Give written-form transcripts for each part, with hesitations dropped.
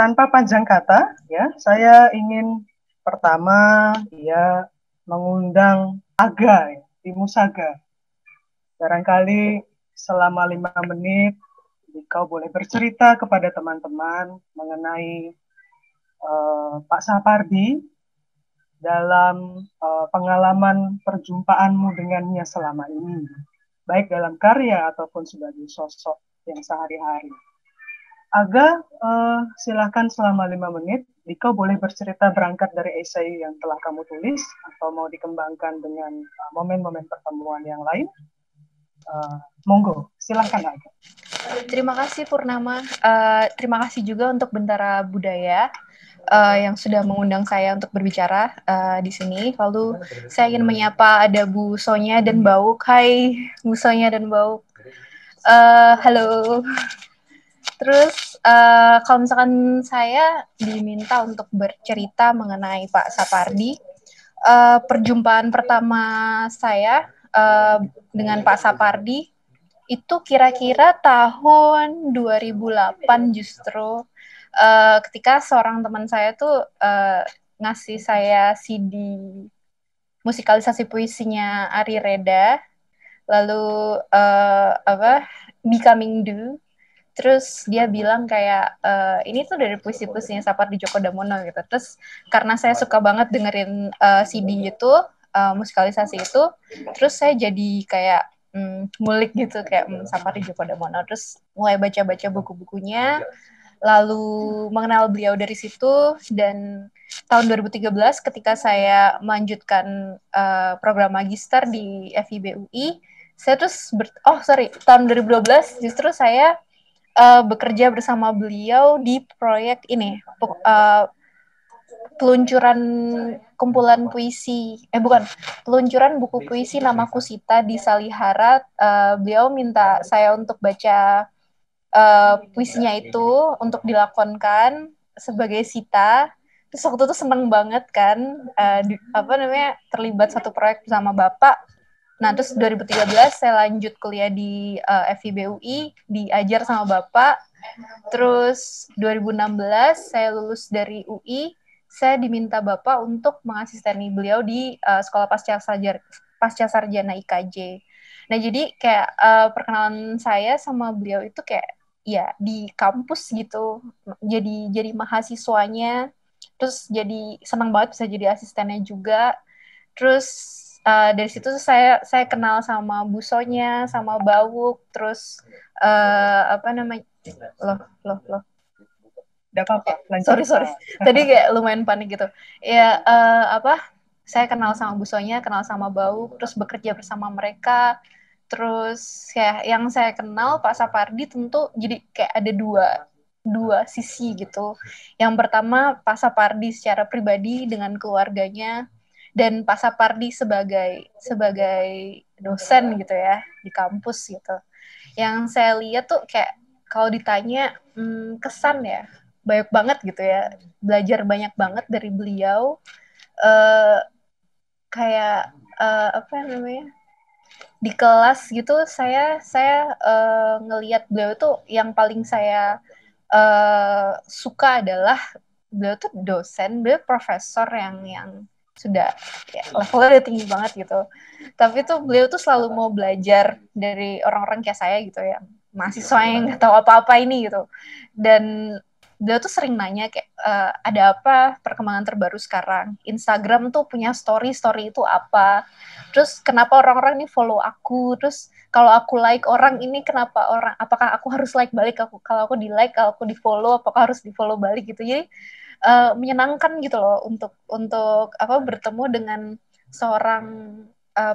tanpa panjang kata, ya, saya ingin pertama ya mengundang Aga, ya, Timus Aga. Barangkali selama 5 menit, kau boleh bercerita kepada teman-teman mengenai Pak Sapardi dalam pengalaman perjumpaanmu dengannya selama ini, baik dalam karya ataupun sebagai sosok yang sehari-hari. Aga, silakan selama 5 menit. Dika boleh bercerita berangkat dari esai yang telah kamu tulis atau mau dikembangkan dengan momen-momen pertemuan yang lain. Monggo, silakan Aga. Terima kasih Purnama. Terima kasih juga untuk Bentara Budaya yang sudah mengundang saya untuk berbicara di sini. Lalu saya ingin menyapa ada Bu Sonya dan Bauk. Hai Bu Sonya dan Bauk. Halo. Terus kalau misalkan saya diminta untuk bercerita mengenai Pak Sapardi, perjumpaan pertama saya dengan Pak Sapardi itu kira-kira tahun 2008 justru, ketika seorang teman saya tuh ngasih saya CD musikalisasi puisinya Ari Reda, lalu Becoming Do. Terus dia bilang kayak ini tuh dari puisi-puisinya Sapardi Djoko Damono gitu. Terus karena saya suka banget dengerin CD itu, musikalisasi itu, terus saya jadi kayak ngulik gitu kayak Sapardi Djoko Damono. Terus mulai baca-baca buku-bukunya, lalu mengenal beliau dari situ. Dan tahun 2013 ketika saya melanjutkan program magister di FIB UI, saya terus tahun 2012 justru saya bekerja bersama beliau di proyek ini, peluncuran kumpulan puisi, peluncuran buku puisi Namaku Sita di Salihara. Beliau minta saya untuk baca puisinya itu untuk dilakonkan sebagai Sita. Terus waktu itu seneng banget kan, terlibat satu proyek bersama Bapak. Nah, terus 2013 saya lanjut kuliah di FIB UI, diajar sama Bapak. Terus 2016 saya lulus dari UI, saya diminta Bapak untuk mengasisteni beliau di Sekolah Pasca Sarjana IKJ. Nah, jadi kayak perkenalan saya sama beliau itu kayak ya di kampus gitu. Jadi mahasiswanya, terus jadi senang banget bisa jadi asistennya juga. Terus dari situ saya kenal sama Bu Sonya, sama Bawuk, terus loh. Tidak apa-apa, Sorry. Tadi kayak lumayan panik gitu. Ya saya kenal sama Bu Sonya, kenal sama Bawuk, terus bekerja bersama mereka. Terus ya yang saya kenal Pak Sapardi tentu jadi kayak ada dua sisi gitu. Yang pertama Pak Sapardi secara pribadi dengan keluarganya, dan Pak Sapardi sebagai dosen gitu ya di kampus gitu. Yang saya lihat tuh kayak kalau ditanya kesan ya banyak banget gitu ya, belajar banyak banget dari beliau. Kayak apa namanya, di kelas gitu saya ngelihat beliau tuh yang paling saya suka adalah beliau tuh dosen, beliau profesor yang sudah ya, levelnya udah tinggi banget gitu. Tapi tuh beliau tuh selalu mau belajar dari orang-orang kayak saya gitu ya, mahasiswa yang nggak tahu apa-apa ini gitu. Dan beliau tuh sering nanya kayak ada apa perkembangan terbaru sekarang, Instagram tuh punya story itu apa, terus kenapa orang-orang ini follow aku, terus kalau aku like orang ini kenapa apakah aku harus like balik, kalau aku di like, kalau aku di follow apakah harus di follow balik gitu. Jadi menyenangkan gitu loh untuk bertemu dengan seorang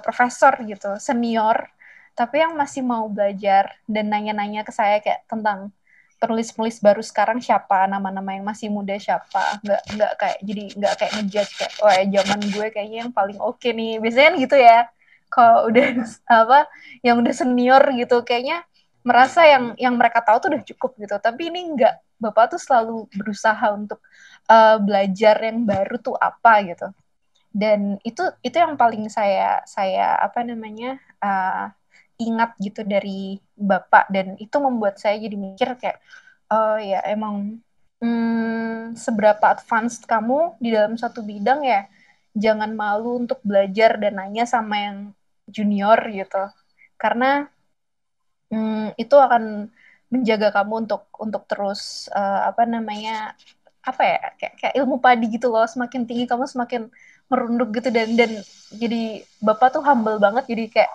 profesor gitu senior tapi yang masih mau belajar dan nanya-nanya ke saya kayak tentang penulis-penulis baru sekarang siapa, nama-nama yang masih muda siapa, nggak kayak ngejudge kayak zaman gue kayaknya yang paling oke nih, biasanya kan gitu ya kalau udah yang udah senior gitu kayaknya merasa yang mereka tahu tuh udah cukup gitu. Tapi ini enggak, Bapak tuh selalu berusaha untuk belajar yang baru tuh apa gitu. Dan itu yang paling saya ingat gitu dari Bapak, dan itu membuat saya jadi mikir kayak oh ya emang seberapa advance kamu di dalam satu bidang ya, jangan malu untuk belajar dan nanya sama yang junior gitu. Karena itu akan menjaga kamu untuk terus apa namanya, apa ya, kayak ilmu padi gitu loh, semakin tinggi kamu semakin merunduk gitu, dan jadi bapak tuh humble banget, jadi kayak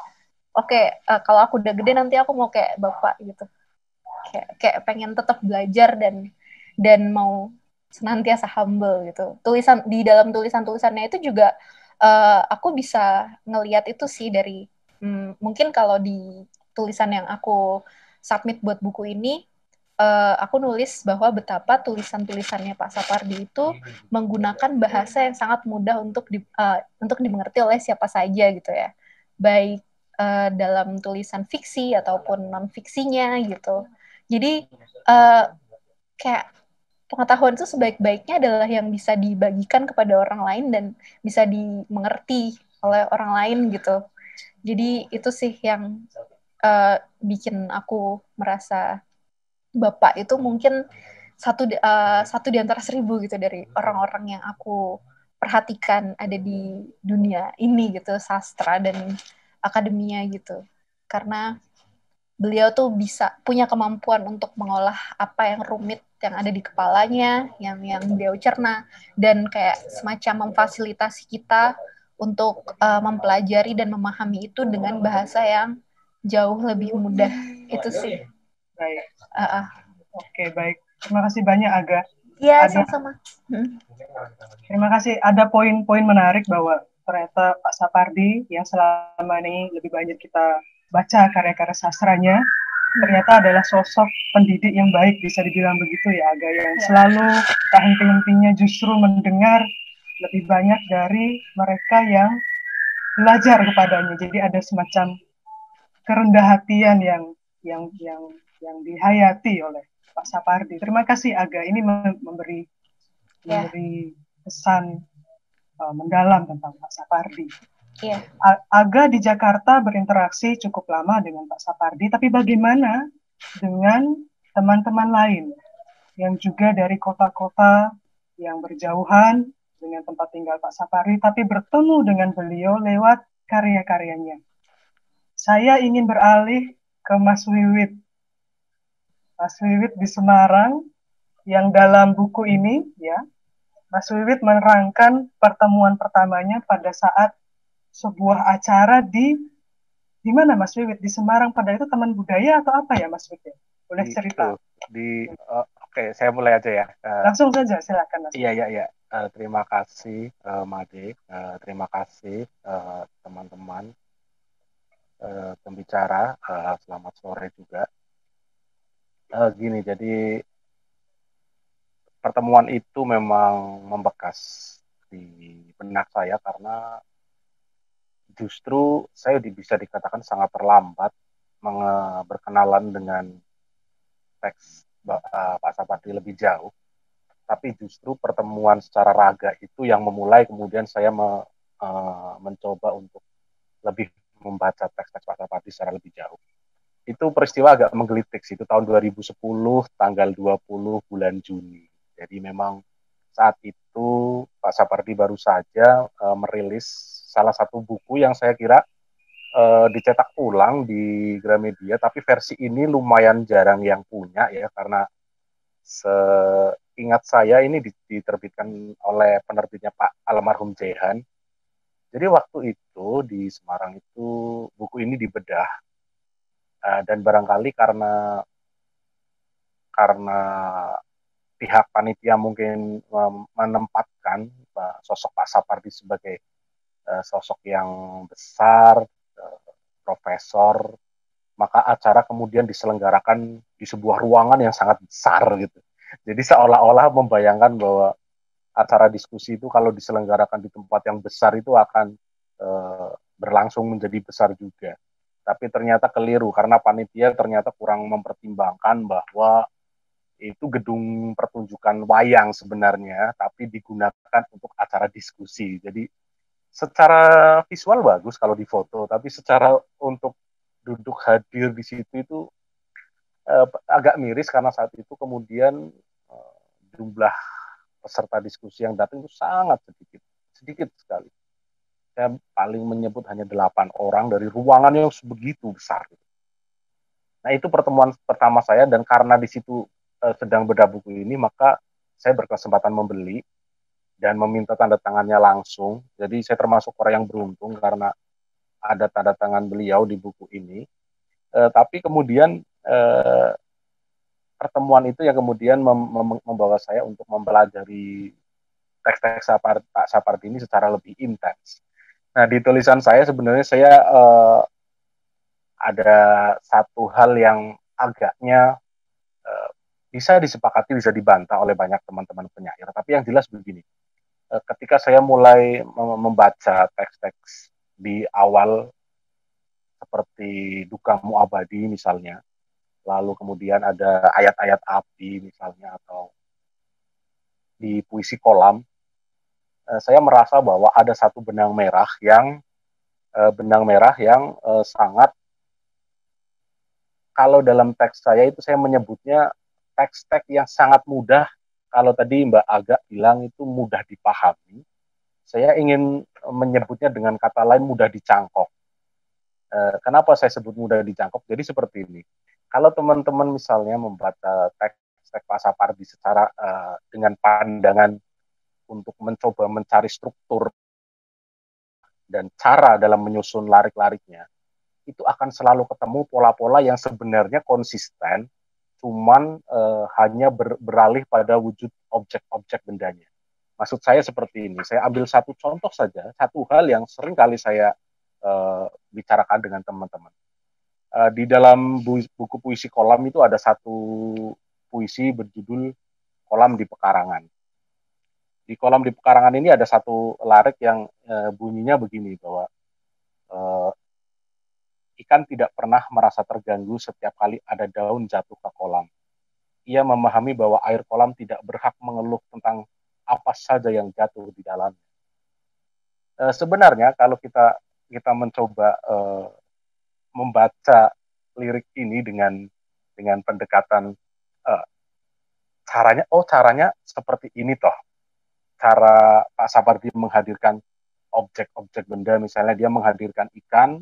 oke, kalau aku udah gede nanti aku mau kayak bapak gitu, kayak pengen tetap belajar dan mau senantiasa humble gitu. Tulisan di dalam tulisannya itu juga aku bisa ngelihat itu sih dari mungkin kalau di tulisan yang aku submit buat buku ini, aku nulis bahwa betapa tulisan-tulisannya Pak Sapardi itu menggunakan bahasa yang sangat mudah untuk dimengerti oleh siapa saja gitu ya, baik dalam tulisan fiksi ataupun non fiksinya gitu. Jadi kayak pengetahuan itu sebaik-baiknya adalah yang bisa dibagikan kepada orang lain dan bisa dimengerti oleh orang lain gitu. Jadi itu sih yang bikin aku merasa Bapak itu mungkin satu di antara 1.000 gitu dari orang-orang yang aku perhatikan ada di dunia ini gitu, sastra dan akademia gitu. Karena beliau tuh bisa punya kemampuan untuk mengolah apa yang rumit yang ada di kepalanya, yang beliau cerna, dan kayak semacam memfasilitasi kita untuk mempelajari dan memahami itu dengan bahasa yang jauh lebih mudah. Itu sih. Baik. Oke, baik. Terima kasih banyak, Aga. Iya, sama-sama. Terima kasih. Ada poin-poin menarik bahwa ternyata Pak Sapardi yang selama ini lebih banyak kita baca karya-karya sastranya, ternyata adalah sosok pendidik yang baik, bisa dibilang begitu ya, Aga, yang selalu tak henti-hentinya justru mendengar lebih banyak dari mereka yang belajar kepadanya. Jadi ada semacam kerendah hatian yang dihayati oleh Pak Sapardi. Terima kasih, Aga. Ini memberi pesan mendalam tentang Pak Sapardi. Yeah. Aga di Jakarta berinteraksi cukup lama dengan Pak Sapardi, tapi bagaimana dengan teman-teman lain yang juga dari kota-kota yang berjauhan dengan tempat tinggal Pak Sapardi, tapi bertemu dengan beliau lewat karya-karyanya? Saya ingin beralih ke Mas Wiwit. Mas Wiwit di Semarang, yang dalam buku ini, ya, Mas Wiwit menerangkan pertemuan pertamanya pada saat sebuah acara di mana Mas Wiwit? Di Semarang pada itu Taman Budaya atau apa ya Mas Wiwit? Boleh cerita? Oke, saya mulai aja ya. Langsung saja, silakan. Mas. Iya. Terima kasih, Made. Terima kasih, teman-teman pembicara. Selamat sore juga. Jadi pertemuan itu memang membekas di benak saya karena justru saya bisa dikatakan sangat terlambat berkenalan dengan teks Pak Sapardi lebih jauh. Tapi justru pertemuan secara raga itu yang memulai kemudian saya mencoba untuk lebih membaca teks-teks Pak Sapardi secara lebih jauh. Itu peristiwa agak menggelitik sih, itu tahun 2010, tanggal 20 bulan Juni. Jadi memang saat itu Pak Sapardi baru saja merilis salah satu buku yang saya kira dicetak ulang di Gramedia, tapi versi ini lumayan jarang yang punya ya, karena seingat saya ini diterbitkan oleh penerbitnya Pak almarhum Jehan. Jadi waktu itu di Semarang itu buku ini dibedah dan barangkali karena pihak panitia mungkin menempatkan sosok Pak Sapardi sebagai sosok yang besar, profesor, maka acara kemudian diselenggarakan di sebuah ruangan yang sangat besar gitu. Jadi seolah-olah membayangkan bahwa acara diskusi itu kalau diselenggarakan di tempat yang besar itu akan berlangsung menjadi besar juga. Tapi ternyata keliru karena panitia ternyata kurang mempertimbangkan bahwa itu gedung pertunjukan wayang sebenarnya, tapi digunakan untuk acara diskusi. Jadi secara visual bagus kalau di foto, tapi secara untuk duduk hadir di situ itu agak miris karena saat itu kemudian jumlah peserta diskusi yang datang itu sangat sedikit sekali. Saya paling menyebut hanya 8 orang dari ruangan yang sebegitu besar. Nah, itu pertemuan pertama saya, dan karena di situ sedang bedah buku ini, maka saya berkesempatan membeli dan meminta tanda tangannya langsung. Jadi saya termasuk orang yang beruntung karena ada tanda tangan beliau di buku ini. Tapi kemudian pertemuan itu yang kemudian membawa saya untuk mempelajari teks-teks Pak Sapardi ini secara lebih intens. Nah, di tulisan saya sebenarnya saya ada satu hal yang agaknya bisa disepakati, bisa dibantah oleh banyak teman-teman penyair. Tapi yang jelas begini, ketika saya mulai membaca teks-teks di awal seperti Dukamu Abadi misalnya, lalu kemudian ada ayat-ayat api misalnya, atau di puisi kolam, saya merasa bahwa ada satu benang merah yang sangat, kalau dalam teks saya itu saya menyebutnya teks-teks yang sangat mudah. Kalau tadi Mbak Aga bilang itu mudah dipahami, saya ingin menyebutnya dengan kata lain mudah dicangkok. Kenapa saya sebut mudah dicangkok? Jadi seperti ini. Kalau teman-teman misalnya membaca teks Pak Sapardi secara dengan pandangan untuk mencoba mencari struktur dan cara dalam menyusun larik-lariknya, itu akan selalu ketemu pola-pola yang sebenarnya konsisten, cuman hanya beralih pada wujud objek-objek bendanya. Maksud saya seperti ini, saya ambil satu contoh saja, satu hal yang sering kali saya bicarakan dengan teman-teman. Di dalam buku puisi kolam itu ada satu puisi berjudul Kolam di Pekarangan. Di Kolam di Pekarangan ini ada satu larik yang bunyinya begini, bahwa ikan tidak pernah merasa terganggu setiap kali ada daun jatuh ke kolam. Ia memahami bahwa air kolam tidak berhak mengeluh tentang apa saja yang jatuh di dalamnya. Sebenarnya kalau kita mencoba membaca lirik ini dengan pendekatan caranya seperti ini toh. Cara Pak Sapardi menghadirkan objek-objek benda, misalnya dia menghadirkan ikan,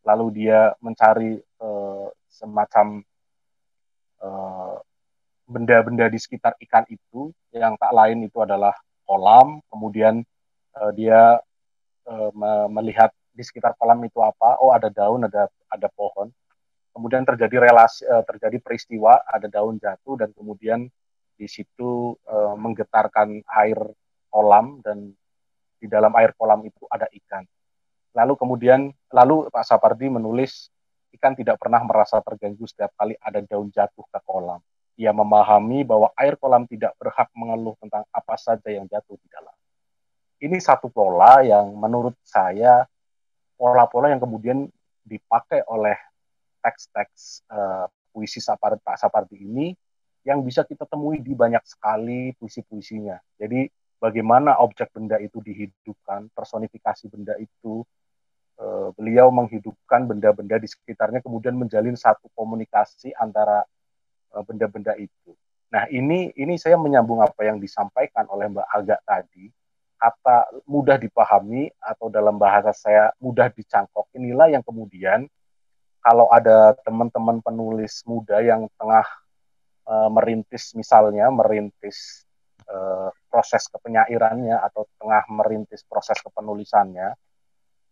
lalu dia mencari semacam benda-benda di sekitar ikan itu, yang tak lain itu adalah kolam. Kemudian dia melihat di sekitar kolam itu apa, oh ada daun, ada pohon. Kemudian terjadi peristiwa, ada daun jatuh, dan kemudian di situ menggetarkan air kolam, dan di dalam air kolam itu ada ikan. Lalu Pak Sapardi menulis, ikan tidak pernah merasa terganggu setiap kali ada daun jatuh ke kolam. Ia memahami bahwa air kolam tidak berhak mengeluh tentang apa saja yang jatuh di dalam. Ini satu pola yang menurut saya, pola-pola yang kemudian dipakai oleh teks-teks puisi Pak Sapardi ini, yang bisa kita temui di banyak sekali puisi-puisinya. Jadi bagaimana objek benda itu dihidupkan, personifikasi benda itu, beliau menghidupkan benda-benda di sekitarnya, kemudian menjalin satu komunikasi antara benda-benda itu. Nah, ini saya menyambung apa yang disampaikan oleh Mbak Aga tadi. Kata mudah dipahami, atau dalam bahasa saya mudah dicangkok, inilah yang kemudian kalau ada teman-teman penulis muda yang tengah merintis proses kepenyairannya, atau tengah merintis proses kepenulisannya,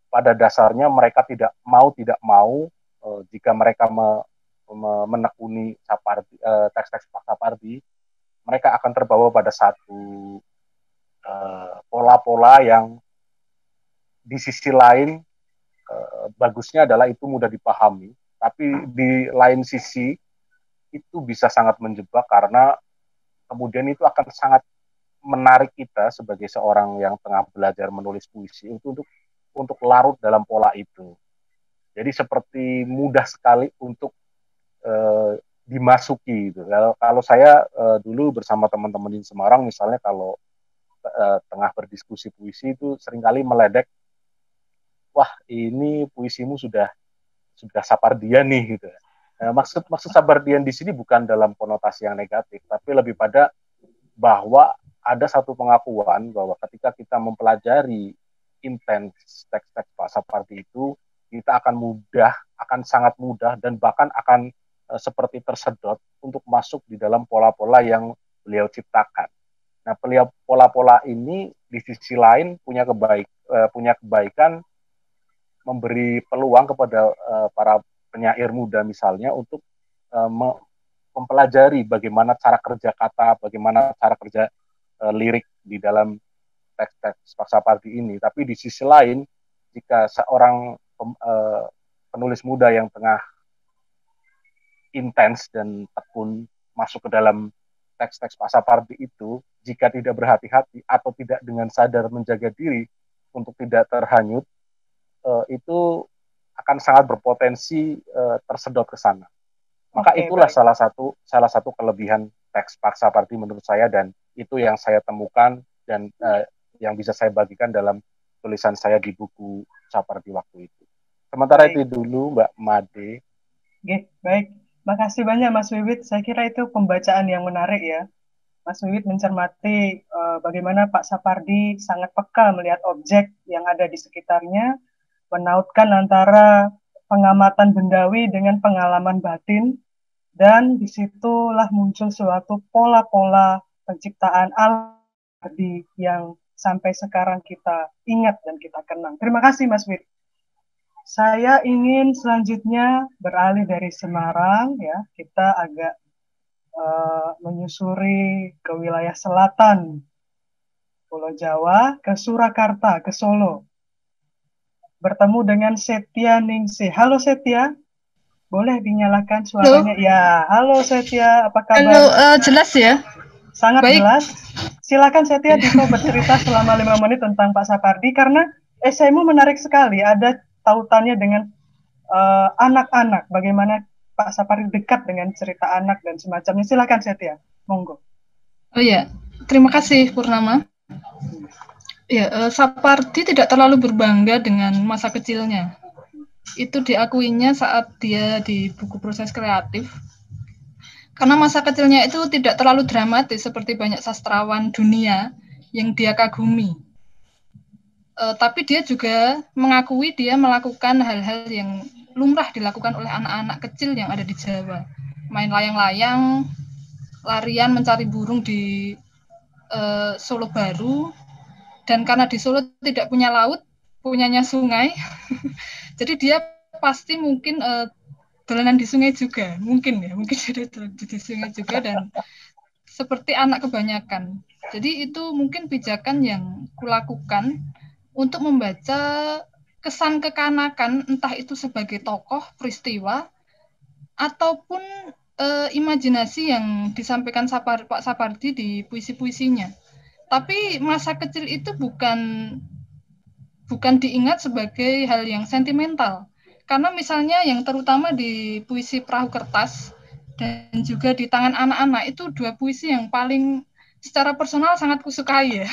pada dasarnya mereka tidak mau jika mereka menekuni teks-teks Pak Sapardi, mereka akan terbawa pada satu pola-pola yang di sisi lain bagusnya adalah itu mudah dipahami, tapi di lain sisi itu bisa sangat menjebak, karena kemudian itu akan sangat menarik kita sebagai seorang yang tengah belajar menulis puisi untuk larut dalam pola itu. Jadi seperti mudah sekali untuk dimasuki gitu. Kalau saya dulu bersama teman-teman di Semarang misalnya, kalau tengah berdiskusi puisi itu seringkali meledek, wah ini puisimu sudah Sapardian nih gitu. Maksud Sapardian di sini bukan dalam konotasi yang negatif, tapi lebih pada bahwa ada satu pengakuan bahwa ketika kita mempelajari intens teks-teks Pak Sapardi itu, kita akan sangat mudah dan bahkan akan seperti tersedot untuk masuk di dalam pola-pola yang beliau ciptakan. Nah, pola-pola ini di sisi lain punya kebaikan memberi peluang kepada para penyair muda misalnya untuk mempelajari bagaimana cara kerja kata, bagaimana cara kerja lirik di dalam teks-teks Pak Sapardi ini. Tapi di sisi lain, jika seorang penulis muda yang tengah intens dan tekun masuk ke dalam teks-teks Pak Sapardi itu, jika tidak berhati-hati atau tidak dengan sadar menjaga diri untuk tidak terhanyut, itu akan sangat berpotensi tersedot ke sana. Maka itulah salah satu kelebihan teks Pak Sapardi menurut saya, dan itu yang saya temukan dan yang bisa saya bagikan dalam tulisan saya di buku Sapardi waktu itu. Sementara itu dulu Mbak Made. Baik. Makasih banyak Mas Wiwit. Saya kira itu pembacaan yang menarik ya. Mas Wiwit mencermati bagaimana Pak Sapardi sangat peka melihat objek yang ada di sekitarnya, menautkan antara pengamatan bendawi dengan pengalaman batin, dan disitulah muncul suatu pola-pola penciptaan Sapardi yang sampai sekarang kita ingat dan kita kenang. Terima kasih Mas Wiwit. Saya ingin selanjutnya beralih dari Semarang, ya, kita agak menyusuri ke wilayah selatan Pulau Jawa, ke Surakarta, ke Solo. Bertemu dengan Setia Ningsih. Halo Setia, boleh dinyalakan suaranya? Halo. Ya, halo Setia, apa kabar? Halo, jelas ya? Sangat baik. Jelas. Silakan Setia, Dito bercerita selama 5 menit tentang Pak Sapardi, karena esaimu menarik sekali, ada tautannya dengan anak-anak, bagaimana Pak Sapardi dekat dengan cerita anak dan semacamnya. Silakan Setia, monggo. Oh ya, terima kasih Purnama. Ya, Sapardi tidak terlalu berbangga dengan masa kecilnya. Itu diakuinya saat dia di buku Proses Kreatif. Karena masa kecilnya itu tidak terlalu dramatis seperti banyak sastrawan dunia yang dia kagumi. Tapi dia juga mengakui dia melakukan hal-hal yang lumrah dilakukan oleh anak-anak kecil yang ada di Jawa. Main layang-layang, larian mencari burung di Solo Baru, dan karena di Solo tidak punya laut, punyanya sungai, jadi dia pasti mungkin dolanan di sungai juga, mungkin jadi di sungai juga, dan seperti anak kebanyakan. Jadi itu mungkin pijakan yang kulakukan untuk membaca kesan kekanakan, entah itu sebagai tokoh, peristiwa, ataupun imajinasi yang disampaikan Pak Sapardi di puisi-puisinya. Tapi masa kecil itu bukan diingat sebagai hal yang sentimental. Karena misalnya yang terutama di puisi Perahu Kertas dan juga di Tangan Anak-anak, itu dua puisi yang paling secara personal sangat kusukai ya.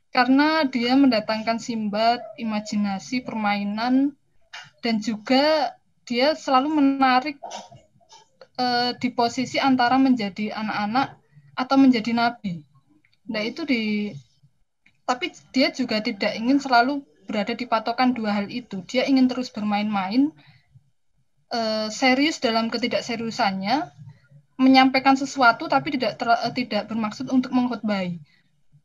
Karena dia mendatangkan Simbad, imajinasi, permainan, dan juga dia selalu menarik di posisi antara menjadi anak-anak atau menjadi nabi. Nah itu tapi dia juga tidak ingin selalu berada di patokan dua hal itu. Dia ingin terus bermain-main, serius dalam ketidakseriusannya, menyampaikan sesuatu tapi tidak bermaksud untuk mengkhotbahi.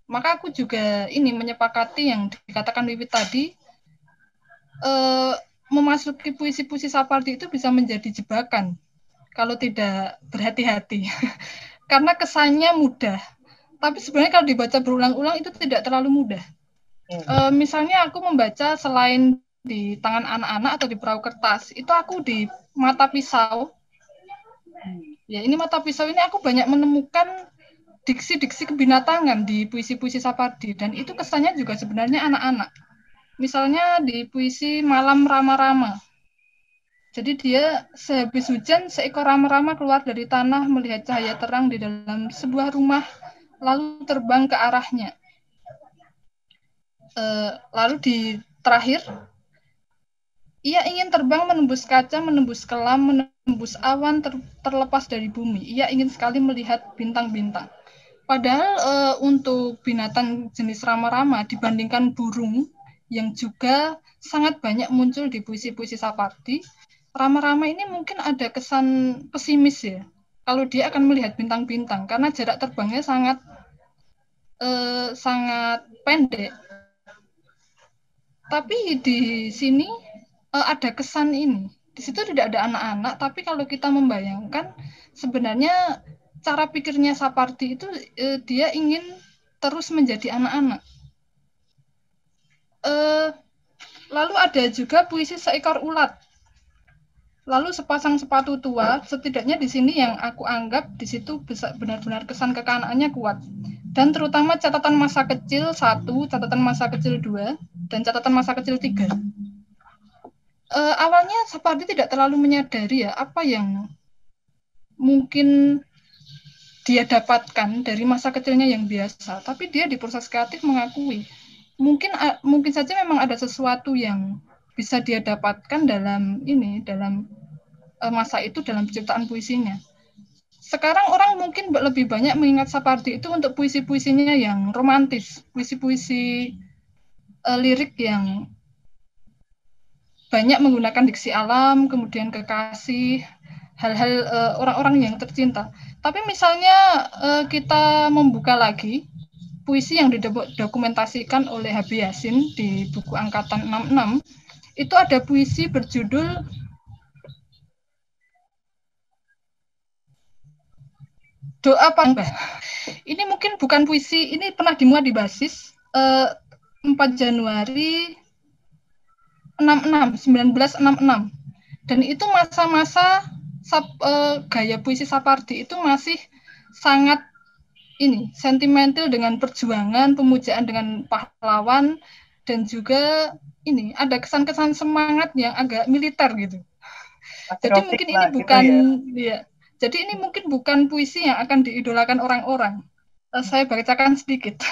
Maka aku juga menyepakati yang dikatakan Wiwit tadi, memasuki puisi-puisi Sapardi itu bisa menjadi jebakan kalau tidak berhati-hati. Karena kesannya mudah, tapi sebenarnya kalau dibaca berulang-ulang itu tidak terlalu mudah. Misalnya aku membaca selain di Tangan Anak-anak atau di Perahu Kertas, itu aku di Mata Pisau. Ya, ini Mata Pisau ini aku banyak menemukan diksi-diksi kebinatangan di puisi-puisi Sapardi, dan itu kesannya juga sebenarnya anak-anak. Misalnya di puisi Malam Rama-Rama. Jadi dia sehabis hujan, seekor rama-rama keluar dari tanah melihat cahaya terang di dalam sebuah rumah, lalu terbang ke arahnya. Lalu di terakhir, ia ingin terbang menembus kaca, menembus kelam, menembus awan, terlepas dari bumi. Ia ingin sekali melihat bintang-bintang. Padahal untuk binatang jenis rama-rama dibandingkan burung yang juga sangat banyak muncul di puisi-puisi Sapardi, rama-rama ini mungkin ada kesan pesimis ya. Kalau dia akan melihat bintang-bintang karena jarak terbangnya sangat pendek. Tapi di sini ada kesan ini. Di situ tidak ada anak-anak, tapi kalau kita membayangkan sebenarnya cara pikirnya Sapardi itu dia ingin terus menjadi anak-anak. Lalu ada juga puisi Seekor Ulat. Lalu Sepasang Sepatu Tua, setidaknya di sini yang aku anggap di situ bisa benar-benar kesan kekanaannya kuat. Dan terutama catatan masa kecil 1, catatan masa kecil 2, dan catatan masa kecil 3. Awalnya Sapardi tidak terlalu menyadari ya apa yang mungkin dia dapatkan dari masa kecilnya yang biasa, tapi dia di proses kreatif mengakui mungkin saja memang ada sesuatu yang bisa dia dapatkan dalam masa itu dalam penciptaan puisinya. Sekarang orang mungkin lebih banyak mengingat Sapardi itu untuk puisi-puisinya yang romantis, puisi-puisi lirik yang banyak menggunakan diksi alam, kemudian kekasih, hal-hal orang-orang yang tercinta. Tapi misalnya kita membuka lagi puisi yang didokumentasikan oleh Habib Yasin di buku angkatan 66, itu ada puisi berjudul Doa Pambah. Ini mungkin bukan puisi, ini pernah dimuat di Basis 4 Januari 1966. Dan itu masa-masa gaya puisi Sapardi itu masih sangat sentimental dengan perjuangan, pemujaan dengan pahlawan, dan juga ada kesan-kesan semangat yang agak militer gitu. Jadi mungkin ini bukan gitu ya. Jadi ini mungkin bukan puisi yang akan diidolakan orang-orang. Saya bacakan sedikit.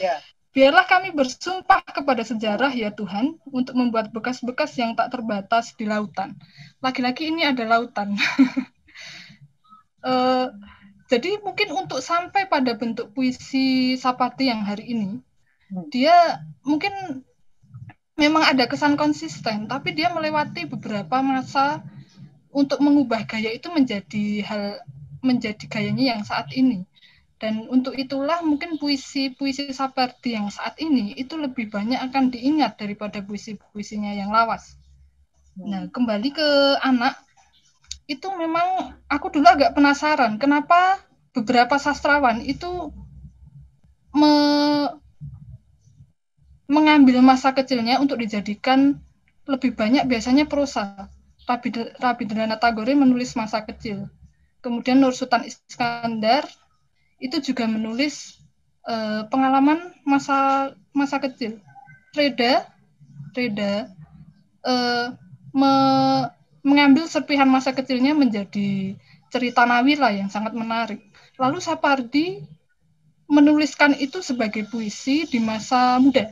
Ya. Biarlah kami bersumpah kepada sejarah ya Tuhan untuk membuat bekas-bekas yang tak terbatas di lautan. Lagi-lagi ini ada lautan. Jadi mungkin untuk sampai pada bentuk puisi Sapardi yang hari ini, dia mungkin memang ada kesan konsisten, tapi dia melewati beberapa masa untuk mengubah gaya itu menjadi gayanya yang saat ini. Dan untuk itulah mungkin puisi-puisi Sapardi yang saat ini itu lebih banyak akan diingat daripada puisi-puisinya yang lawas. Nah, kembali ke anak, itu memang aku dulu agak penasaran kenapa beberapa sastrawan itu mengambil masa kecilnya untuk dijadikan lebih banyak biasanya prosa. Rabindranath Tagore menulis masa kecil. Kemudian Nur Sultan Iskandar itu juga menulis pengalaman masa kecil. Reda mengambil serpihan masa kecilnya menjadi cerita Nawira yang sangat menarik. Lalu Sapardi menuliskan itu sebagai puisi di masa muda.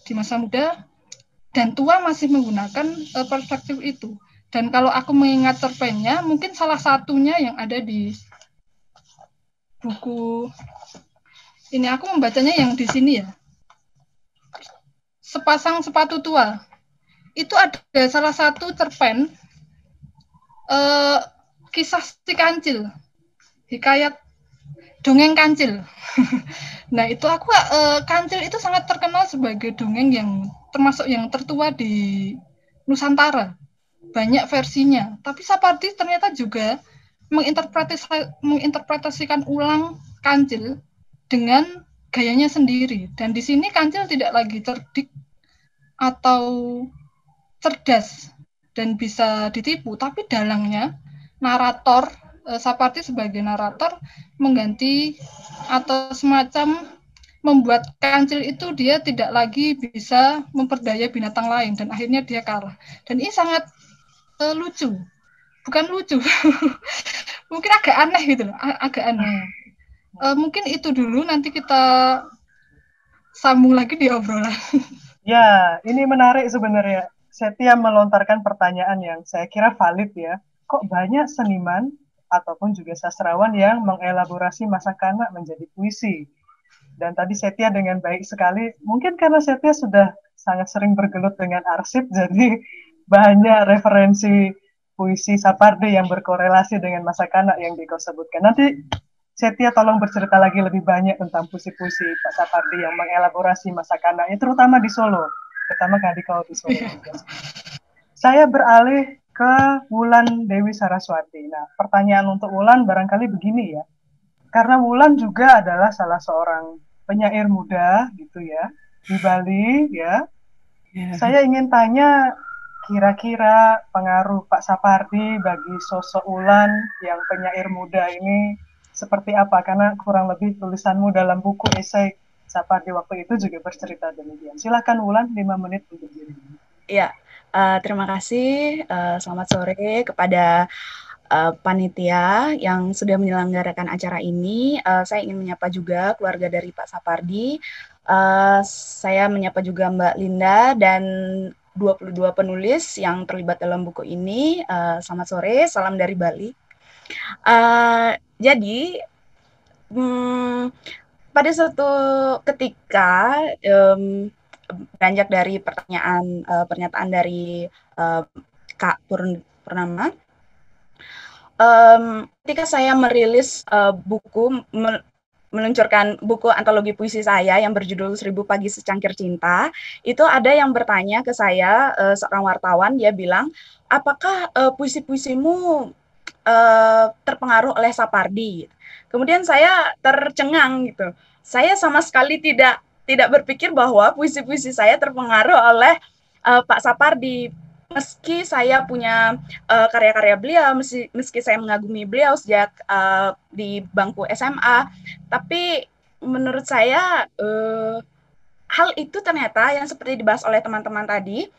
Di masa muda dan tua masih menggunakan perspektif itu. Dan kalau aku mengingat cerpennya, mungkin salah satunya yang ada di buku ini, aku membacanya yang di sini ya. Sepasang Sepatu Tua. Itu ada salah satu cerpen kisah si kancil, hikayat dongeng kancil. Nah itu aku kancil itu sangat terkenal sebagai dongeng yang termasuk yang tertua di Nusantara, banyak versinya. Tapi Sapardi ternyata juga menginterpretasikan ulang kancil dengan gayanya sendiri. Dan di sini kancil tidak lagi cerdik atau cerdas dan bisa ditipu, tapi dalangnya narator, Sapardi sebagai narator mengganti atau semacam membuat kancil itu dia tidak lagi bisa memperdaya binatang lain dan akhirnya dia kalah. Dan ini sangat lucu, bukan lucu, mungkin agak aneh gitu loh, agak aneh. Mungkin itu dulu, nanti kita sambung lagi di obrolan. Ya, ini menarik sebenarnya. Setia melontarkan pertanyaan yang saya kira valid ya. Kok banyak seniman ataupun juga sastrawan yang mengelaborasi masa kanak menjadi puisi. Dan tadi Setia dengan baik sekali, mungkin karena Setia sudah sangat sering bergelut dengan arsip, jadi banyak referensi puisi Sapardi yang berkorelasi dengan masa kanak yang Diko sebutkan. Nanti Setia tolong bercerita lagi lebih banyak tentang puisi-puisi Pak Sapardi yang mengelaborasi masa kanaknya, terutama di Solo, terutama kalau di Solo. Saya beralih ke Wulan Dewi Saraswati. Nah, pertanyaan untuk Wulan barangkali begini ya, karena Wulan juga adalah salah seorang penyair muda gitu ya di Bali ya. Saya ingin tanya kira-kira pengaruh Pak Sapardi bagi sosok Wulan yang penyair muda ini seperti apa? Karena kurang lebih tulisanmu dalam buku esai Sapardi waktu itu juga bercerita demikian. Silakan Wulan, 5 menit untuk diri. Ya, terima kasih. Selamat sore kepada panitia yang sudah menyelenggarakan acara ini. Saya ingin menyapa juga keluarga dari Pak Sapardi. Saya menyapa juga Mbak Linda dan 22 penulis yang terlibat dalam buku ini. Selamat sore, salam dari Bali. Jadi, pada suatu ketika, beranjak dari pernyataan dari Kak Purnama, ketika saya merilis meluncurkan buku antologi puisi saya yang berjudul 1000 Pagi Secangkir Cinta, itu ada yang bertanya ke saya, seorang wartawan, dia bilang, apakah puisi-puisimu terpengaruh oleh Sapardi? Kemudian saya tercengang gitu. Saya sama sekali tidak berpikir bahwa puisi-puisi saya terpengaruh oleh Pak Sapardi. Meski saya punya karya-karya beliau, meski saya mengagumi beliau sejak di bangku SMA, tapi menurut saya hal itu ternyata yang seperti dibahas oleh teman-teman tadi,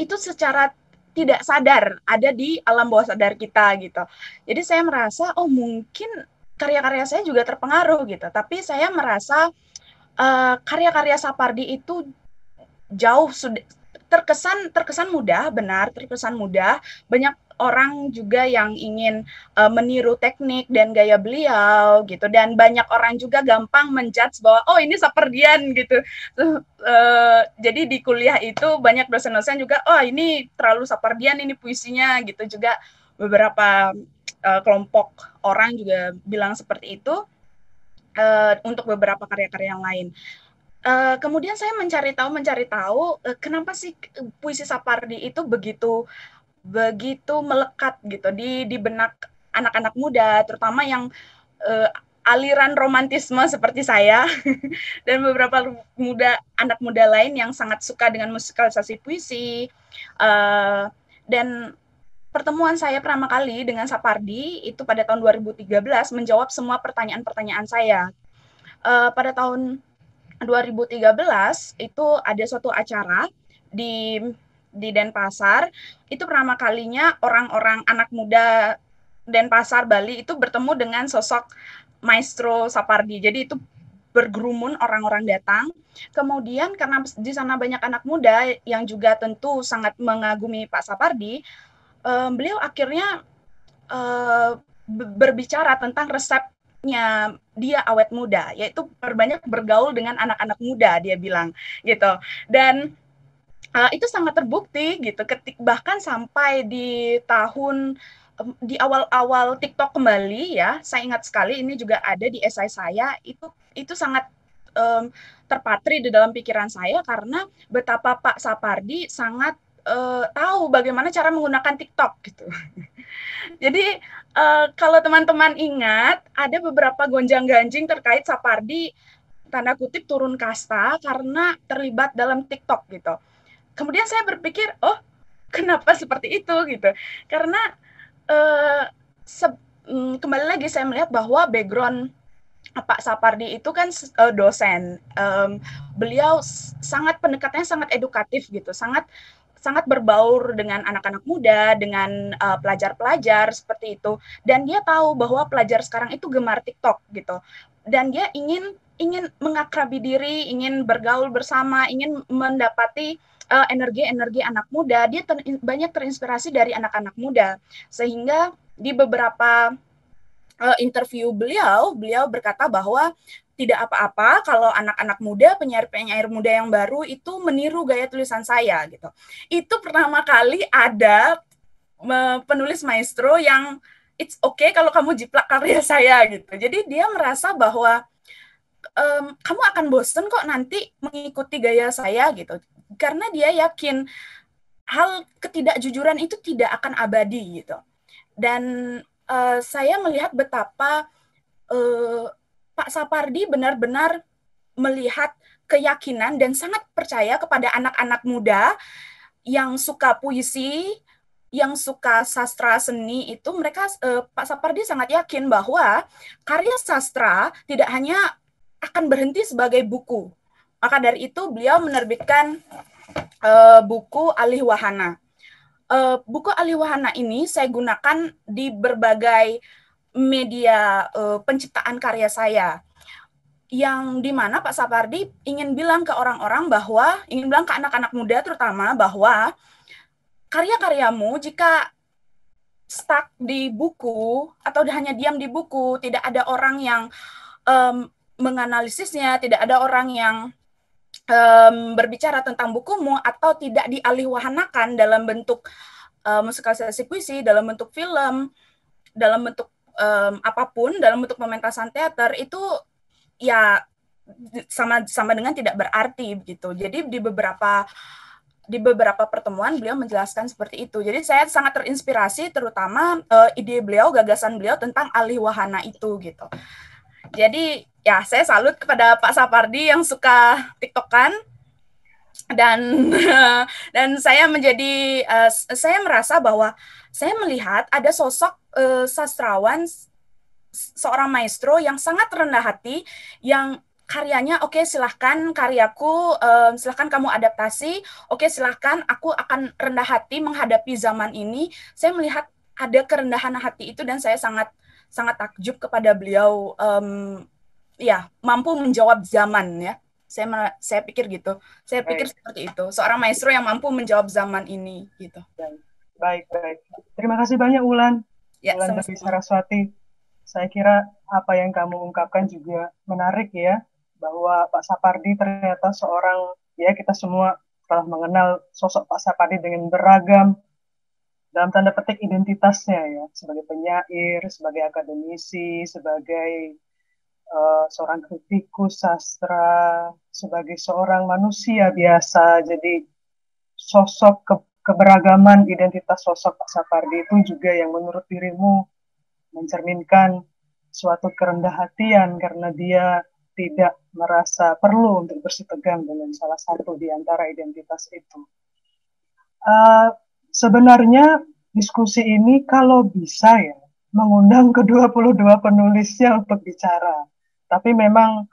itu secara tidak sadar ada di alam bawah sadar kita gitu. Jadi saya merasa, oh mungkin karya-karya saya juga terpengaruh gitu, tapi saya merasa karya-karya Sapardi itu jauh sudah terkesan mudah, benar, terkesan mudah. Banyak orang juga yang ingin meniru teknik dan gaya beliau gitu, dan banyak orang juga gampang menjudge bahwa oh ini Sapardian gitu. Jadi di kuliah itu banyak dosen-dosen juga oh ini terlalu Sapardian ini puisinya gitu, juga beberapa kelompok orang juga bilang seperti itu untuk beberapa karya-karya yang lain. Kemudian saya mencari tahu kenapa sih puisi Sapardi itu begitu melekat gitu di benak anak-anak muda, terutama yang aliran romantisme seperti saya dan beberapa anak muda lain yang sangat suka dengan musikalisasi puisi. Dan pertemuan saya pertama kali dengan Sapardi itu pada tahun 2013 menjawab semua pertanyaan-pertanyaan saya. Pada tahun 2013 itu ada suatu acara di Denpasar. Itu pertama kalinya orang-orang anak muda Denpasar, Bali itu bertemu dengan sosok Maestro Sapardi. Jadi itu bergerumun orang-orang datang. Kemudian karena di sana banyak anak muda yang juga tentu sangat mengagumi Pak Sapardi, beliau akhirnya berbicara tentang resepnya dia awet muda, yaitu perbanyak bergaul dengan anak-anak muda, dia bilang gitu. Dan itu sangat terbukti gitu, bahkan sampai di tahun di awal-awal TikTok kembali ya, saya ingat sekali ini juga ada di esai saya, itu sangat terpatri di dalam pikiran saya karena betapa Pak Sapardi sangat tahu bagaimana cara menggunakan TikTok gitu. Jadi kalau teman-teman ingat, ada beberapa gonjang-ganjing terkait Sapardi tanda kutip turun kasta karena terlibat dalam TikTok gitu. Kemudian saya berpikir, oh kenapa seperti itu gitu? Karena kembali lagi saya melihat bahwa background Pak Sapardi itu kan dosen. Beliau pendekatannya sangat edukatif gitu, sangat berbaur dengan anak-anak muda, dengan pelajar-pelajar seperti itu. Dan dia tahu bahwa pelajar sekarang itu gemar TikTok gitu. Dan dia ingin mengakrabi diri, ingin bergaul bersama, ingin mendapati energi-energi anak muda. Dia banyak terinspirasi dari anak-anak muda. Sehingga di beberapa interview beliau berkata bahwa tidak apa-apa kalau anak-anak muda, penyair-penyair muda yang baru itu meniru gaya tulisan saya gitu. Itu pertama kali ada penulis maestro yang it's okay kalau kamu jiplak karya saya gitu. Jadi dia merasa bahwa kamu akan bosen kok nanti mengikuti gaya saya gitu. Karena dia yakin hal ketidakjujuran itu tidak akan abadi gitu. Dan saya melihat betapa Pak Sapardi benar-benar melihat keyakinan dan sangat percaya kepada anak-anak muda yang suka puisi, yang suka sastra seni itu mereka Pak Sapardi sangat yakin bahwa karya sastra tidak hanya akan berhenti sebagai buku. Maka dari itu beliau menerbitkan buku Alih Wahana. Buku Alih Wahana ini saya gunakan di berbagai media penciptaan karya saya, yang dimana Pak Sapardi ingin bilang ke orang-orang bahwa, ingin bilang ke anak-anak muda terutama bahwa karya-karyamu jika stuck di buku atau hanya diam di buku, tidak ada orang yang menganalisisnya, tidak ada orang yang berbicara tentang bukumu, atau tidak dialihwahanakan dalam bentuk musikalisasi puisi, dalam bentuk film, dalam bentuk apapun, dalam bentuk pementasan teater, itu ya sama dengan tidak berarti begitu. Jadi di beberapa pertemuan beliau menjelaskan seperti itu. Jadi saya sangat terinspirasi terutama ide beliau, gagasan beliau tentang alih wahana itu gitu. Jadi ya saya salut kepada Pak Sapardi yang suka TikTokan, dan saya saya merasa bahwa saya melihat ada sosok sastrawan, seorang maestro yang sangat rendah hati, yang karyanya oke, silahkan karyaku, silahkan kamu adaptasi, oke silahkan aku akan rendah hati menghadapi zaman ini. Saya melihat ada kerendahan hati itu dan saya sangat takjub kepada beliau, ya mampu menjawab zaman ya. Saya pikir gitu. Saya pikir seperti itu. Seorang maestro yang mampu menjawab zaman ini gitu. Baik. Terima kasih banyak Ulan. Ya, Ulan dari Saraswati. Saya kira apa yang kamu ungkapkan juga menarik ya, bahwa Pak Sapardi ternyata seorang, ya kita semua telah mengenal sosok Pak Sapardi dengan beragam dalam tanda petik identitasnya ya, sebagai penyair, sebagai akademisi, sebagai seorang kritikus sastra, sebagai seorang manusia biasa. Jadi sosok keberagaman identitas sosok Pak Sapardi itu juga yang menurut dirimu mencerminkan suatu kerendah hatian karena dia tidak merasa perlu untuk bersitegang dengan salah satu di antara identitas itu. Sebenarnya diskusi ini kalau bisa ya mengundang ke-22 penulisnya untuk bicara. Tapi memang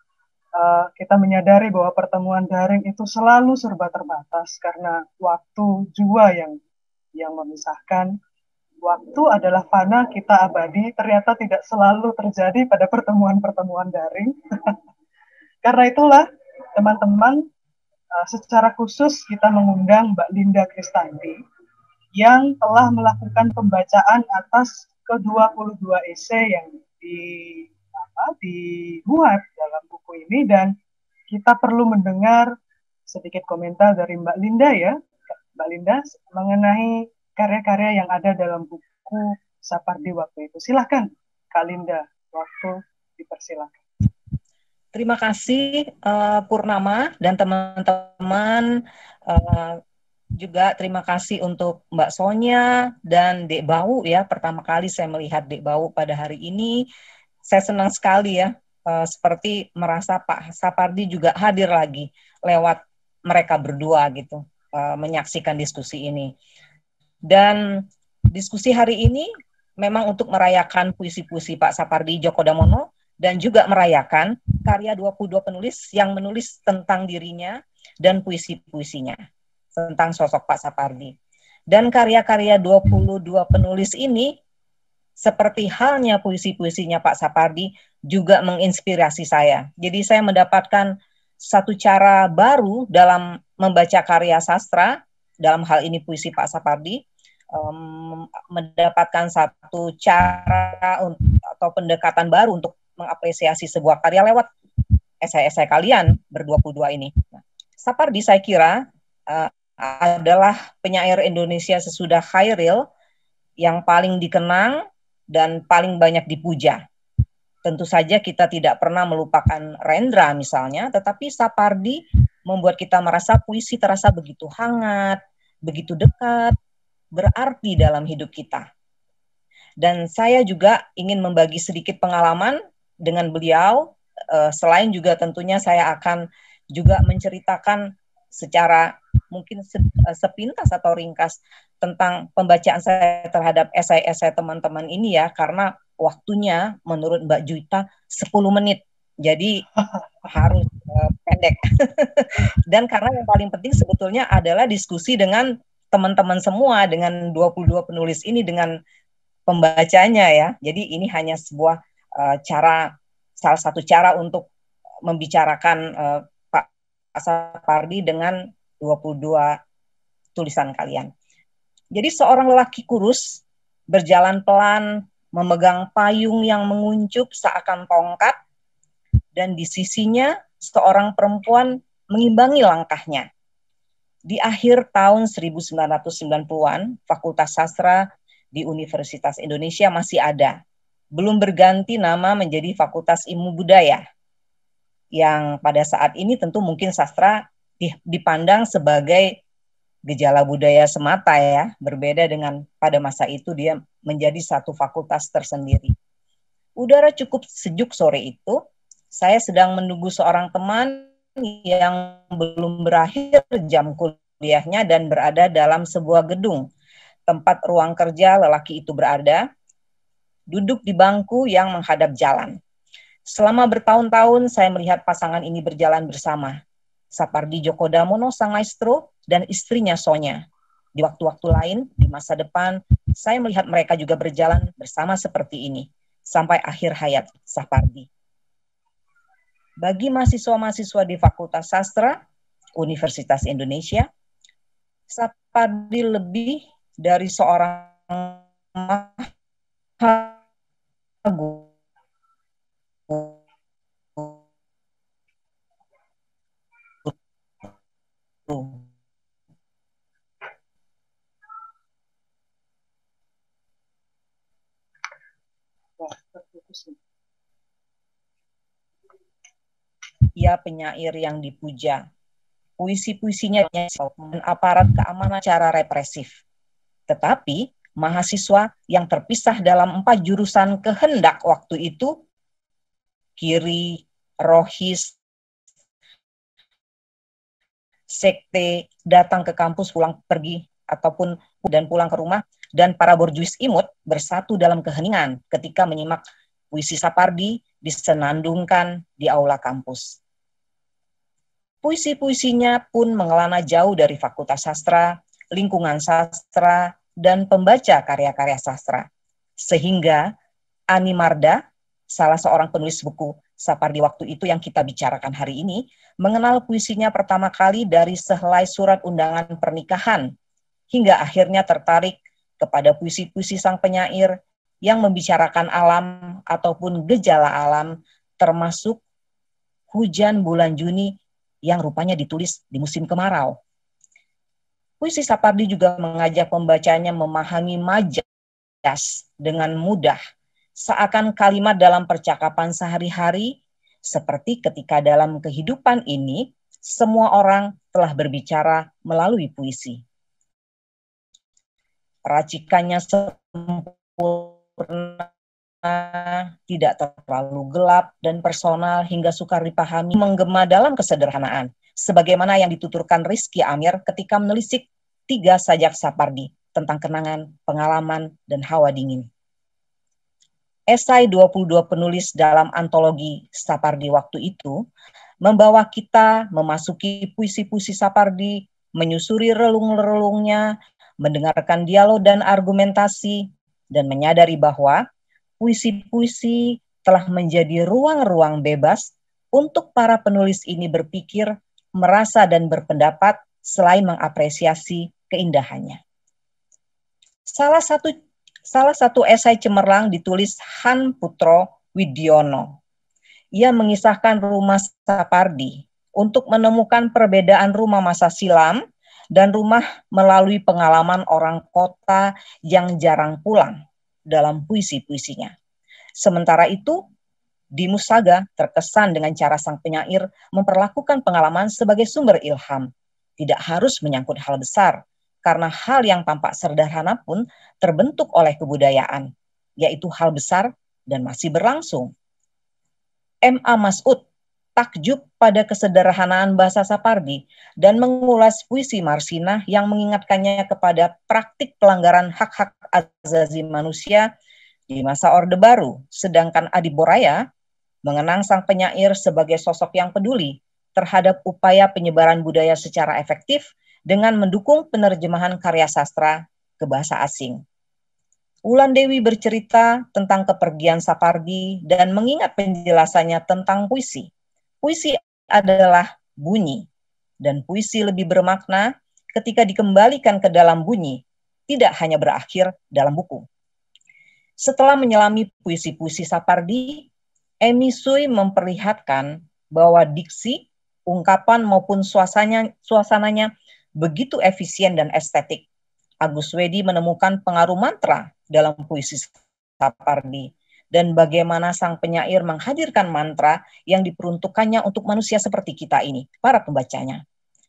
kita menyadari bahwa pertemuan daring itu selalu serba terbatas karena waktu jua yang memisahkan. Waktu adalah fana, kita abadi, ternyata tidak selalu terjadi pada pertemuan-pertemuan daring. Karena itulah, teman-teman, secara khusus kita mengundang Mbak Linda Kristanti yang telah melakukan pembacaan atas ke-22 esai yang dibuat dalam buku ini, dan kita perlu mendengar sedikit komentar dari Mbak Linda ya, Mbak Linda, mengenai karya-karya yang ada dalam buku Sapardi waktu itu. Silahkan, Kak Linda, waktu dipersilakan. Terima kasih Purnama dan teman-teman, juga terima kasih untuk Mbak Sonya dan Dek Bau ya. Pertama kali saya melihat Dek Bau pada hari ini. Saya senang sekali ya, seperti merasa Pak Sapardi juga hadir lagi lewat mereka berdua gitu, menyaksikan diskusi ini. Dan diskusi hari ini memang untuk merayakan puisi-puisi Pak Sapardi Djoko Damono dan juga merayakan karya 22 penulis yang menulis tentang dirinya dan puisi-puisinya tentang sosok Pak Sapardi. Dan karya-karya 22 penulis ini seperti halnya puisi-puisinya Pak Sapardi juga menginspirasi saya. Jadi saya mendapatkan satu cara baru dalam membaca karya sastra, dalam hal ini puisi Pak Sapardi, mendapatkan satu cara atau pendekatan baru untuk mengapresiasi sebuah karya lewat esai-esai kalian ber-22 ini. Nah, Sapardi saya kira adalah penyair Indonesia sesudah Khairil yang paling dikenang dan paling banyak dipuja. Tentu saja kita tidak pernah melupakan Rendra misalnya, tetapi Sapardi membuat kita merasa puisi terasa begitu hangat, begitu dekat, berarti dalam hidup kita. Dan saya juga ingin membagi sedikit pengalaman dengan beliau, selain juga tentunya saya akan juga menceritakan secara mungkin sepintas atau ringkas tentang pembacaan saya terhadap esai-esai teman-teman ini ya, karena waktunya menurut Mbak Juita 10 menit. Jadi harus pendek. Dan karena yang paling penting sebetulnya adalah diskusi dengan teman-teman semua, dengan 22 penulis ini, dengan pembacanya ya. Jadi ini hanya sebuah salah satu cara untuk membicarakan Pak Sapardi dengan 22 tulisan kalian. Jadi seorang lelaki kurus, berjalan pelan, memegang payung yang menguncup seakan tongkat, dan di sisinya seorang perempuan mengimbangi langkahnya. Di akhir tahun 1990-an, Fakultas Sastra di Universitas Indonesia masih ada. Belum berganti nama menjadi Fakultas Ilmu Budaya. Yang pada saat ini tentu mungkin sastra dipandang sebagai gejala budaya semata ya, berbeda dengan pada masa itu dia menjadi satu fakultas tersendiri. Udara cukup sejuk sore itu, saya sedang menunggu seorang teman yang belum berakhir jam kuliahnya dan berada dalam sebuah gedung. Tempat ruang kerja lelaki itu berada, duduk di bangku yang menghadap jalan. Selama bertahun-tahun saya melihat pasangan ini berjalan bersama. Sapardi Djoko Damono sang maestro dan istrinya Sonya. Di waktu-waktu lain, di masa depan, saya melihat mereka juga berjalan bersama seperti ini, sampai akhir hayat Sapardi. Bagi mahasiswa-mahasiswa di Fakultas Sastra, Universitas Indonesia, Sapardi lebih dari seorang mahagu. Ia penyair yang dipuja. Puisi-puisinya dan aparat keamanan secara represif. Tetapi mahasiswa yang terpisah dalam 4 jurusan kehendak waktu itu, kiri, rohis, sekte, datang ke kampus pulang pergi ataupun dan pulang ke rumah, dan para borjuis imut bersatu dalam keheningan ketika menyimak puisi Sapardi disenandungkan di aula kampus. Puisi-puisinya pun mengelana jauh dari Fakultas Sastra, lingkungan sastra, dan pembaca karya-karya sastra. Sehingga Ani Marda, salah seorang penulis buku Sapardi waktu itu yang kita bicarakan hari ini, mengenal puisinya pertama kali dari sehelai surat undangan pernikahan, hingga akhirnya tertarik kepada puisi-puisi sang penyair yang membicarakan alam ataupun gejala alam, termasuk Hujan Bulan Juni yang rupanya ditulis di musim kemarau. Puisi Sapardi juga mengajak pembacanya memahami majas dengan mudah, seakan kalimat dalam percakapan sehari-hari, seperti ketika dalam kehidupan ini, semua orang telah berbicara melalui puisi. Racikannya sempurna, tidak terlalu gelap dan personal hingga sukar dipahami, menggema dalam kesederhanaan, sebagaimana yang dituturkan Rizky Amir ketika menelisik 3 sajak Sapardi tentang kenangan, pengalaman, dan hawa dingin. Esai 22 penulis dalam antologi Sapardi waktu itu membawa kita memasuki puisi-puisi Sapardi, menyusuri relung-relungnya, mendengarkan dialog dan argumentasi, dan menyadari bahwa puisi-puisi telah menjadi ruang-ruang bebas untuk para penulis ini berpikir, merasa, dan berpendapat selain mengapresiasi keindahannya. Salah satu esai cemerlang ditulis Han Putro Widiono. Ia mengisahkan rumah Sapardi untuk menemukan perbedaan rumah masa silam dan rumah melalui pengalaman orang kota yang jarang pulang dalam puisi-puisinya. Sementara itu, Dimus Saga terkesan dengan cara sang penyair memperlakukan pengalaman sebagai sumber ilham. Tidak harus menyangkut hal besar, karena hal yang tampak sederhana pun terbentuk oleh kebudayaan, yaitu hal besar dan masih berlangsung. M.A. Mas'ud takjub pada kesederhanaan bahasa Sapardi dan mengulas puisi Marsinah yang mengingatkannya kepada praktik pelanggaran hak-hak asasi manusia di masa Orde Baru, sedangkan Adi Boraya mengenang sang penyair sebagai sosok yang peduli terhadap upaya penyebaran budaya secara efektif dengan mendukung penerjemahan karya sastra ke bahasa asing. Wulandewi bercerita tentang kepergian Sapardi dan mengingat penjelasannya tentang puisi. Puisi adalah bunyi, dan puisi lebih bermakna ketika dikembalikan ke dalam bunyi, tidak hanya berakhir dalam buku. Setelah menyelami puisi-puisi Sapardi, Emi Sui memperlihatkan bahwa diksi, ungkapan maupun suasananya begitu efisien dan estetik. Agus Wedi menemukan pengaruh mantra dalam puisi Sapardi dan bagaimana sang penyair menghadirkan mantra yang diperuntukkannya untuk manusia seperti kita ini, para pembacanya.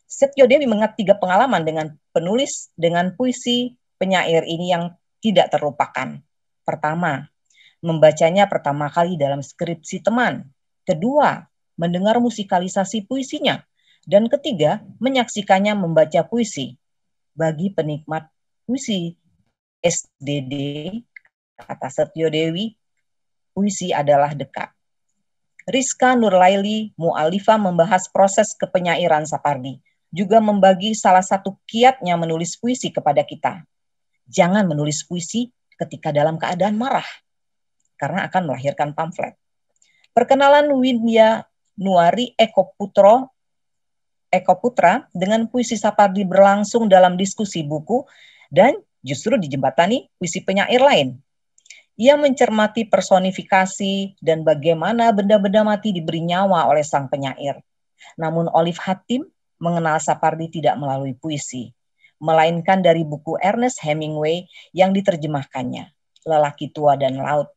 Setyo Dewi mengingat 3 pengalaman dengan penulis dengan puisi penyair ini yang tidak terlupakan. Pertama, membacanya pertama kali dalam skripsi teman. Kedua, mendengar musikalisasi puisinya. Dan ketiga, menyaksikannya membaca puisi. Bagi penikmat puisi SDD, kata Setyo Dewi, puisi adalah dekat. Rizka Nurlaili Mu'alifah membahas proses kepenyairan Sapardi, juga membagi salah satu kiatnya menulis puisi kepada kita. Jangan menulis puisi ketika dalam keadaan marah, karena akan melahirkan pamflet. Perkenalan Widya Nuari Eko Putra dengan puisi Sapardi berlangsung dalam diskusi buku dan justru dijembatani puisi penyair lain. Ia mencermati personifikasi dan bagaimana benda-benda mati diberi nyawa oleh sang penyair. Namun Olive Hatim mengenal Sapardi tidak melalui puisi, melainkan dari buku Ernest Hemingway yang diterjemahkannya, Lelaki Tua dan Laut.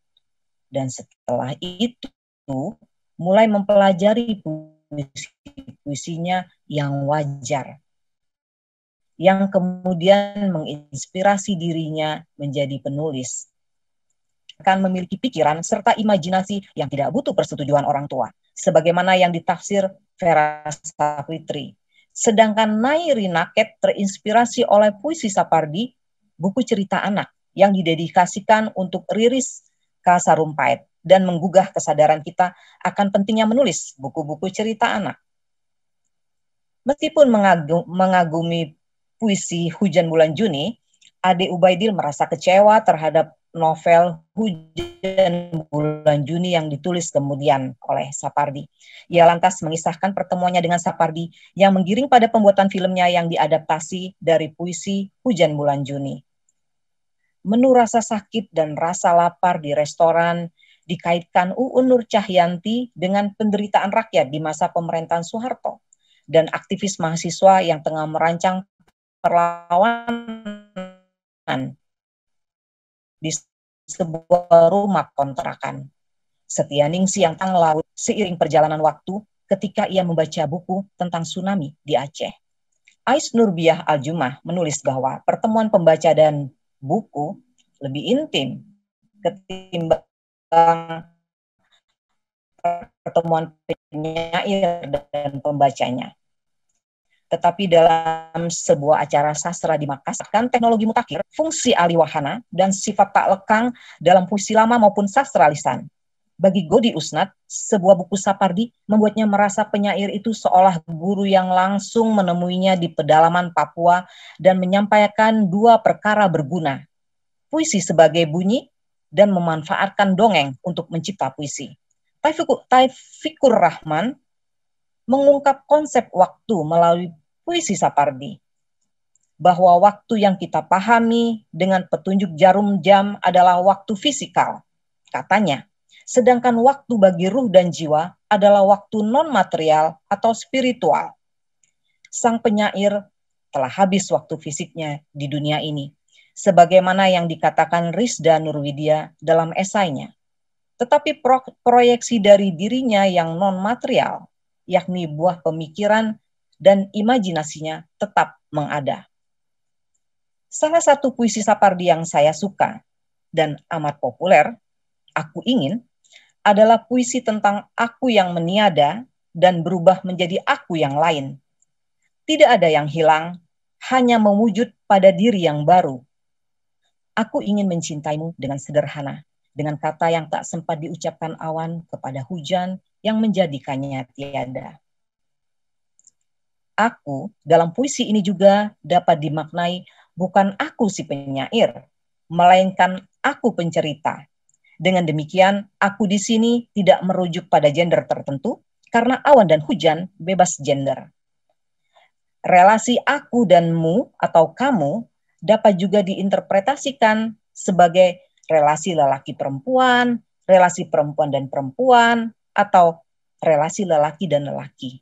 Dan setelah itu mulai mempelajari puisi-puisinya yang wajar, yang kemudian menginspirasi dirinya menjadi penulis. Akan memiliki pikiran serta imajinasi yang tidak butuh persetujuan orang tua, sebagaimana yang ditafsir Vera Sapritri. Sedangkan Nairi Naket terinspirasi oleh puisi Sapardi, buku cerita anak yang didedikasikan untuk Riris K. Sarumpait dan menggugah kesadaran kita akan pentingnya menulis buku-buku cerita anak. Meskipun mengagumi puisi Hujan Bulan Juni, Ade Ubaidil merasa kecewa terhadap novel Hujan Bulan Juni yang ditulis kemudian oleh Sapardi. Ia lantas mengisahkan pertemuannya dengan Sapardi yang menggiring pada pembuatan filmnya yang diadaptasi dari puisi Hujan Bulan Juni. Menu rasa sakit dan rasa lapar di restoran dikaitkan Uun Nur Cahyanti dengan penderitaan rakyat di masa pemerintahan Soeharto dan aktivis mahasiswa yang tengah merancang perlawanan di sebuah rumah kontrakan. Setianingsih yang tang laut seiring perjalanan waktu ketika ia membaca buku tentang tsunami di Aceh. Ais Nurbiah Al-Jumah menulis bahwa pertemuan pembaca dan buku lebih intim ketimbang pertemuan penyair dan pembacanya. Tetapi dalam sebuah acara sastra di Makassar, teknologi mutakhir, fungsi aliwahana, dan sifat tak lekang dalam puisi lama maupun sastra lisan. Bagi Godi Usnat, sebuah buku Sapardi membuatnya merasa penyair itu seolah guru yang langsung menemuinya di pedalaman Papua dan menyampaikan 2 perkara berguna. Puisi sebagai bunyi dan memanfaatkan dongeng untuk mencipta puisi. Taufikur Rahman mengungkap konsep waktu melalui puisi Sapardi. bahwa waktu yang kita pahami dengan petunjuk jarum jam adalah waktu fisikal, katanya, sedangkan waktu bagi ruh dan jiwa adalah waktu non-material atau spiritual. Sang penyair telah habis waktu fisiknya di dunia ini, sebagaimana yang dikatakan Rizda Nurwidia dalam esainya. Tetapi proyeksi dari dirinya yang non-material, yakni buah pemikiran dan imajinasinya tetap mengada. Salah satu puisi Sapardi yang saya suka dan amat populer, Aku Ingin, adalah puisi tentang aku yang meniada dan berubah menjadi aku yang lain. Tidak ada yang hilang, hanya mewujud pada diri yang baru. Aku ingin mencintaimu dengan sederhana, dengan kata yang tak sempat diucapkan awan kepada hujan yang menjadikannya tiada. Aku dalam puisi ini juga dapat dimaknai bukan aku si penyair, melainkan aku pencerita. Dengan demikian, aku di sini tidak merujuk pada gender tertentu, karena awan dan hujan bebas gender. Relasi aku dan mu atau kamu dapat juga diinterpretasikan sebagai relasi lelaki perempuan, relasi perempuan dan perempuan, atau relasi lelaki dan lelaki.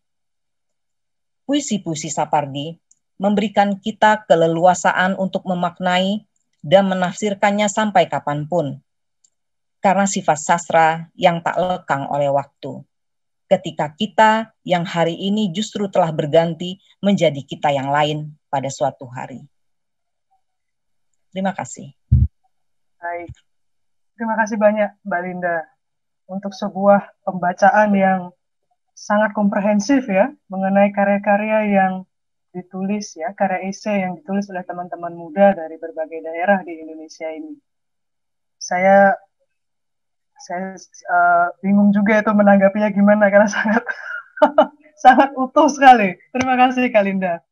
Puisi-puisi Sapardi memberikan kita keleluasaan untuk memaknai dan menafsirkannya sampai kapanpun. Karena sifat sastra yang tak lekang oleh waktu. Ketika kita yang hari ini justru telah berganti menjadi kita yang lain pada suatu hari. Terima kasih. Baik. Terima kasih banyak Mbak Linda untuk sebuah pembacaan yang sangat komprehensif ya mengenai karya-karya yang ditulis ya, karya esai yang ditulis oleh teman-teman muda dari berbagai daerah di Indonesia ini. Saya bingung juga itu menanggapinya gimana karena sangat sangat utuh sekali. Terima kasih Kak Linda.